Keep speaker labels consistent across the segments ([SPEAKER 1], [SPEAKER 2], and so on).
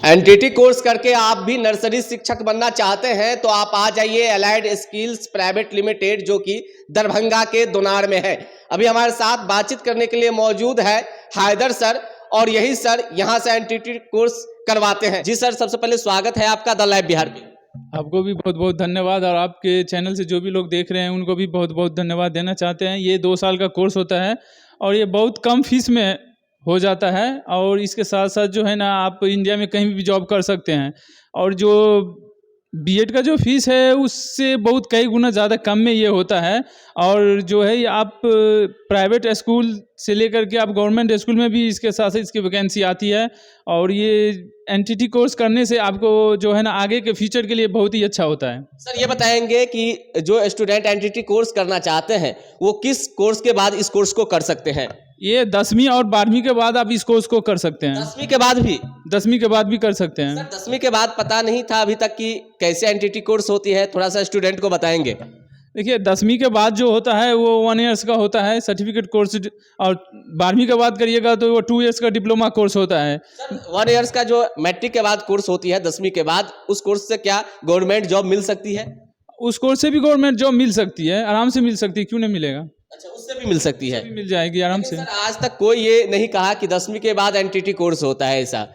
[SPEAKER 1] Entity course करके आप भी नर्सरी शिक्षक बनना चाहते हैं तो आप आ जाइए एलाइड स्किल्स प्राइवेट लिमिटेड, जो कि दरभंगा के दोनार में है। अभी हमारे साथ बातचीत करने के लिए मौजूद है हैदर सर, और यही सर यहाँ से एनटीटी कोर्स करवाते हैं। जी सर, सबसे पहले स्वागत है आपका द लाइव बिहार में।
[SPEAKER 2] आपको भी बहुत बहुत धन्यवाद, और आपके चैनल से जो भी लोग देख रहे हैं उनको भी बहुत बहुत धन्यवाद देना चाहते हैं। ये 2 साल का कोर्स होता है और ये बहुत कम फीस में हो जाता है, और इसके साथ साथ जो है ना, आप इंडिया में कहीं भी जॉब कर सकते हैं। और जो बीएड का जो फीस है उससे बहुत कई गुना ज़्यादा कम में ये होता है। और जो है आप प्राइवेट स्कूल से लेकर के आप गवर्नमेंट स्कूल में भी इसके साथ इसकी वैकेंसी आती है। और ये एनटीटी कोर्स करने से आपको जो है ना आगे के फ्यूचर के लिए बहुत ही अच्छा होता है।
[SPEAKER 1] सर ये बताएंगे कि जो स्टूडेंट एनटीटी कोर्स करना चाहते हैं वो किस कोर्स के बाद इस कोर्स को कर सकते हैं?
[SPEAKER 2] ये 10वीं और 12वीं के बाद आप इस कोर्स को कर सकते हैं।
[SPEAKER 1] 10वीं के बाद भी?
[SPEAKER 2] 10वीं के बाद भी कर सकते हैं।
[SPEAKER 1] सर 10वीं के बाद पता नहीं था अभी तक कि कैसे एनटीटी कोर्स होती है, थोड़ा सा स्टूडेंट को बताएंगे।
[SPEAKER 2] देखिए, 10वीं के बाद जो होता है वो 1 ईयर्स का होता है सर्टिफिकेट कोर्स, और 12वीं के बाद करिएगा तो वो 2 ईयर्स का डिप्लोमा कोर्स होता है।
[SPEAKER 1] सर 1 ईयर्स का जो मैट्रिक के बाद कोर्स होती है 10वीं के बाद, उस कोर्स से क्या गवर्नमेंट जॉब मिल सकती है?
[SPEAKER 2] उस कोर्स से भी गवर्नमेंट जॉब मिल सकती है, आराम से मिल सकती है, क्यों नहीं मिलेगा।
[SPEAKER 1] अच्छा, उससे भी मिल सकती है?
[SPEAKER 2] भी मिल जाएगी आराम से।
[SPEAKER 1] सर आज तक कोई ये नहीं कहा कि 10वीं के बाद एनटीटी कोर्स होता है ऐसा।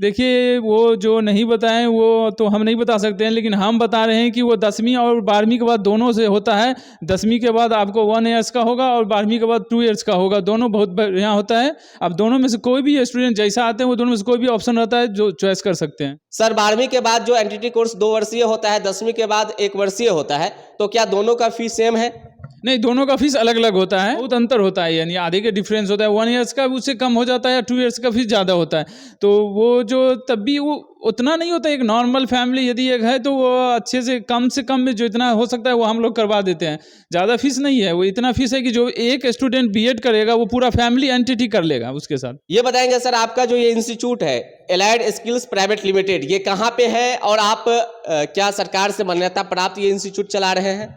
[SPEAKER 2] देखिए, वो जो नहीं बताएं वो तो हम नहीं बता सकते हैं, लेकिन हम बता रहे हैं कि वो 10वीं और 12वीं के बाद दोनों से होता है। 10वीं के बाद आपको 1 ईयर्स का होगा और 12वीं के बाद 2 ईयर्स का होगा। दोनों बहुत बढ़िया होता है। अब दोनों में से कोई भी स्टूडेंट जैसा आते हैं वो दोनों में से कोई भी ऑप्शन रहता है जो चॉइस कर सकते हैं।
[SPEAKER 1] सर 12वीं के बाद जो एनटीटी कोर्स 2 वर्षीय होता है, 10वीं के बाद 1 वर्षीय होता है, तो क्या दोनों का फीस सेम है?
[SPEAKER 2] नहीं, दोनों का फीस अलग अलग होता है, बहुत अंतर होता है, यानी आधे के डिफरेंस होता है। 1 ईयर्स का उससे कम हो जाता है या 2 ईयर्स का फीस ज़्यादा होता है। तो वो जो तब भी वो उतना नहीं होता। एक नॉर्मल फैमिली यदि एक है तो वो अच्छे से कम में जो इतना हो सकता है वो हम लोग करवा देते हैं। ज़्यादा फीस नहीं है, वो इतना फीस है कि जो एक स्टूडेंट बीएड करेगा वो पूरा फैमिली एनटीटी कर लेगा उसके साथ।
[SPEAKER 1] ये बताएंगे सर, आपका जो ये इंस्टीट्यूट है एलाइड स्किल्स प्राइवेट लिमिटेड, ये कहाँ पे है और आप क्या सरकार से मान्यता प्राप्त ये इंस्टीट्यूट चला रहे हैं?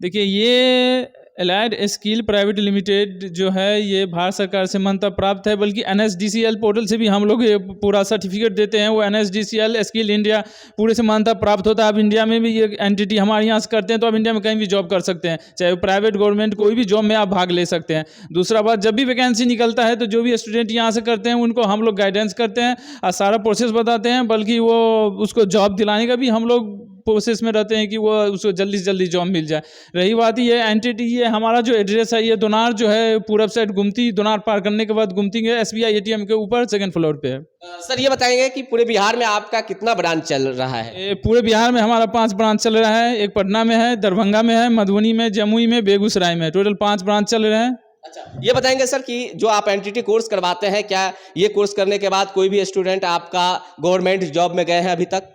[SPEAKER 2] देखिए, ये एलाइड स्किल प्राइवेट लिमिटेड जो है ये भारत सरकार से मान्यता प्राप्त है, बल्कि एनएसडीसीएल पोर्टल से भी हम लोग ये पूरा सर्टिफिकेट देते हैं। वो एनएसडीसीएल स्किल इंडिया पूरे से मान्यता प्राप्त होता है। अब इंडिया में भी ये एनटीटी हमारे यहाँ से करते हैं, तो आप इंडिया में कहीं भी जॉब कर सकते हैं, चाहे प्राइवेट गवर्नमेंट कोई भी जॉब में आप भाग ले सकते हैं। दूसरा बात, जब भी वैकेंसी निकलता है तो जो भी स्टूडेंट यहाँ से करते हैं उनको हम लोग गाइडेंस करते हैं और सारा प्रोसेस बताते हैं, बल्कि वो उसको जॉब दिलाने का भी हम लोग प्रोसेस में रहते हैं कि वो उसको जल्दी से जल्दी जॉब मिल जाए। रही बात ये एनटीटी, ये हमारा जो एड्रेस है ये दोनार जो है पूरब साइड गुमती, दोनार पार करने के बाद गुमती के एसबीआई एटीएम के ऊपर 2nd फ्लोर पे है।
[SPEAKER 1] सर ये बताएंगे कि पूरे बिहार में आपका कितना ब्रांच चल रहा है?
[SPEAKER 2] पूरे बिहार में हमारा 5 ब्रांच चल रहा है। एक पटना में है, दरभंगा में है, मधुबनी में, जमुई में, बेगूसराय में, टोटल 5 ब्रांच चल रहे हैं।
[SPEAKER 1] अच्छा, ये बताएंगे सर कि जो आप एनटीटी कोर्स करवाते हैं, क्या ये कोर्स करने के बाद कोई भी स्टूडेंट आपका गवर्नमेंट जॉब में गए हैं अभी तक?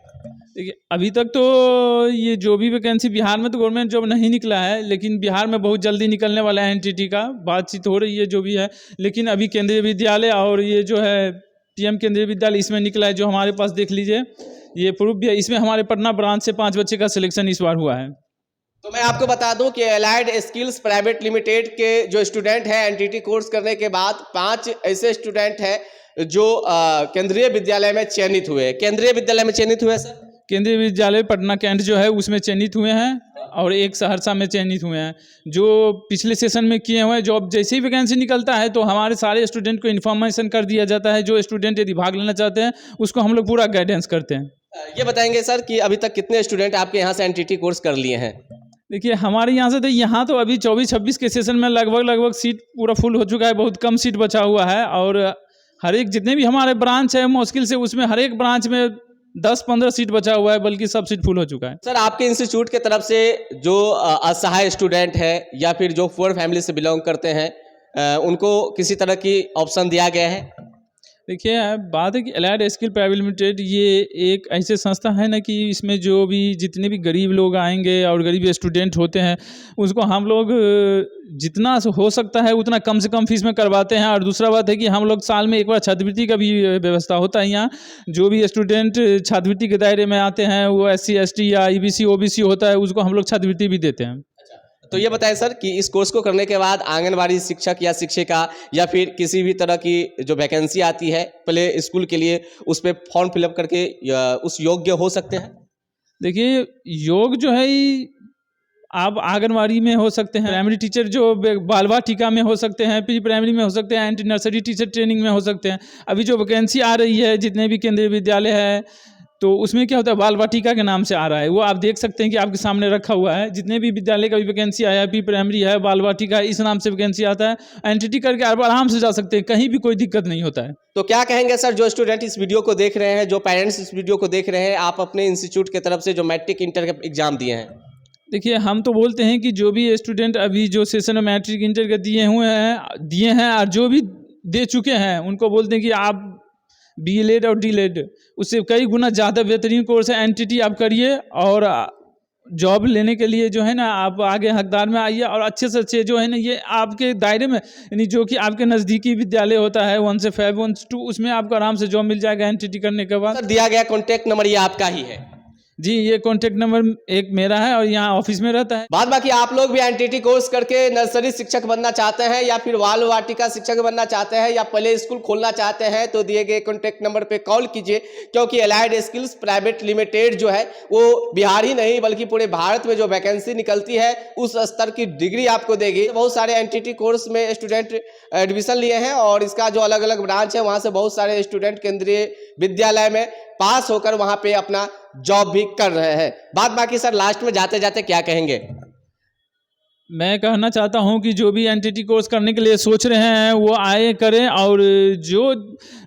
[SPEAKER 2] देखिए, अभी तक तो ये जो भी वैकेंसी बिहार में तो गवर्नमेंट जॉब नहीं निकला है, लेकिन बिहार में बहुत जल्दी निकलने वाला है। एनटीटी का बातचीत हो रही है जो भी है, लेकिन अभी केंद्रीय विद्यालय और ये जो है पीएम केंद्रीय विद्यालय इसमें निकला है, जो हमारे पास देख लीजिए, ये प्रूफ भी है। इसमें हमारे पटना ब्रांच से 5 बच्चे का सिलेक्शन इस बार हुआ है।
[SPEAKER 1] तो मैं आपको बता दूं कि एलाइड स्किल्स प्राइवेट लिमिटेड के जो स्टूडेंट हैं एनटीटी कोर्स करने के बाद 5 ऐसे स्टूडेंट हैं जो केंद्रीय विद्यालय में चयनित हुए। केंद्रीय विद्यालय में चयनित हुए सर?
[SPEAKER 2] केंद्रीय विद्यालय पटना कैंट जो है उसमें चयनित हुए हैं, और एक सहरसा में चयनित हुए हैं, जो पिछले सेशन में किए हुए हैं। जॉब जैसे ही वैकेंसी निकलता है तो हमारे सारे स्टूडेंट को इन्फॉर्मेशन कर दिया जाता है। जो स्टूडेंट यदि भाग लेना चाहते हैं उसको हम लोग पूरा गाइडेंस करते हैं।
[SPEAKER 1] ये बताएंगे सर कि अभी तक कितने स्टूडेंट आपके यहाँ से एनटीटी कोर्स कर लिए हैं?
[SPEAKER 2] देखिए, हमारे यहाँ से तो यहाँ तो अभी 24-26 के सेशन में लगभग सीट पूरा फुल हो चुका है, बहुत कम सीट बचा हुआ है। और हर एक जितने भी हमारे ब्रांच है मुश्किल से उसमें हर एक ब्रांच में 10-15 सीट बचा हुआ है, बल्कि सब सीट फुल हो चुका है।
[SPEAKER 1] सर आपके इंस्टीट्यूट के तरफ से जो असहाय स्टूडेंट है या फिर जो पुअर फैमिली से बिलोंग करते हैं उनको किसी तरह की ऑप्शन दिया गया है?
[SPEAKER 2] देखिए, बात है कि एलाइड स्किल प्राइवेट लिमिटेड ये एक ऐसे संस्था है ना कि इसमें जो भी जितने भी गरीब लोग आएंगे और गरीब स्टूडेंट होते हैं उसको हम लोग जितना हो सकता है उतना कम से कम फीस में करवाते हैं। और दूसरा बात है कि हम लोग साल में एक बार छात्रवृत्ति का भी व्यवस्था होता है। यहाँ जो भी स्टूडेंट छात्रवृत्ति के दायरे में आते हैं वो SC ST या EBC OBC होता है, उसको हम लोग छात्रवृत्ति भी देते हैं।
[SPEAKER 1] तो ये बताएं सर कि इस कोर्स को करने के बाद आंगनबाड़ी शिक्षक या शिक्षिका या फिर किसी भी तरह की जो वैकेंसी आती है प्ले स्कूल के लिए, उस पर फॉर्म फिलअप करके उस योग्य हो सकते हैं?
[SPEAKER 2] देखिए, योग जो है ये आप आंगनवाड़ी में हो सकते हैं, प्राइमरी टीचर जो बाल वाटिका में हो सकते हैं, प्री प्राइमरी में हो सकते हैं, एंटी नर्सरी टीचर ट्रेनिंग में हो सकते हैं। अभी जो वैकेंसी आ रही है जितने भी केंद्रीय विद्यालय है, तो उसमें क्या होता है, बाल वाटिका के नाम से आ रहा है। वो आप देख सकते हैं कि आपके सामने रखा हुआ है। जितने भी विद्यालय का भी वैकेंसी आया है, प्री प्राइमरी है, बाल वाटिका है, इस नाम से वैकेंसी आता है। एंटिटी करके आप आराम से जा सकते हैं, कहीं भी कोई दिक्कत नहीं होता है।
[SPEAKER 1] तो क्या कहेंगे सर, जो स्टूडेंट इस वीडियो को देख रहे हैं, जो पेरेंट्स इस वीडियो को देख रहे हैं, आप अपने इंस्टीट्यूट की तरफ से जो मैट्रिक इंटर का एग्जाम दिए हैं?
[SPEAKER 2] देखिए, हम तो बोलते हैं कि जो भी स्टूडेंट अभी जो सेशन में मैट्रिक इंटर के दिए हैं और जो भी दे चुके हैं, उनको बोलते हैं कि आप BLED और DLED उससे कई गुना ज़्यादा बेहतरीन कोर्स है। एंटिटी आप करिए और जॉब लेने के लिए जो है ना, आप आगे हकदार में आइए और अच्छे से अच्छे जो है ना, ये आपके दायरे में, यानी जो कि आपके नज़दीकी विद्यालय होता है 1 से 5, 1 से 2, उसमें आपको आराम से जॉब मिल जाएगा एंटिटी करने के बाद।
[SPEAKER 1] सर, दिया गया कॉन्टैक्ट नंबर ये आपका ही है?
[SPEAKER 2] जी, ये कॉन्टैक्ट नंबर एक मेरा है और यहाँ ऑफिस में रहता है।
[SPEAKER 1] बाद बाकी आप लोग भी एनटीटी कोर्स करके नर्सरी शिक्षक बनना चाहते हैं या फिर बाल वाटिका शिक्षक बनना चाहते हैं या प्ले स्कूल खोलना चाहते हैं, तो दिए गए कॉन्टैक्ट नंबर पे कॉल कीजिए, क्योंकि एलाइड स्किल्स प्राइवेट लिमिटेड जो है वो बिहार ही नहीं बल्कि पूरे भारत में जो वैकेंसी निकलती है उस स्तर की डिग्री आपको देगी। बहुत सारे एनटीटी कोर्स में स्टूडेंट एडमिशन लिए हैं और इसका जो अलग अलग ब्रांच है वहाँ से बहुत सारे स्टूडेंट केंद्रीय विद्यालय में पास होकर वहाँ पे अपना जॉब भी कर रहे हैं। बात बाकी सर, लास्ट में जाते जाते क्या कहेंगे?
[SPEAKER 2] मैं कहना चाहता हूं कि जो भी एनटीटी कोर्स करने के लिए सोच रहे हैं वो आए करें, और जो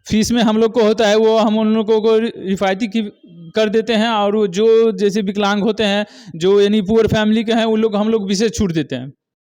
[SPEAKER 2] फीस में हम लोग को होता है वो हम उन लोगों को रिफायती कर देते हैं, और जो जैसे विकलांग होते हैं, जो यानी पुअर फैमिली के हैं, उन लोग हम लोग विशेष छूट देते हैं।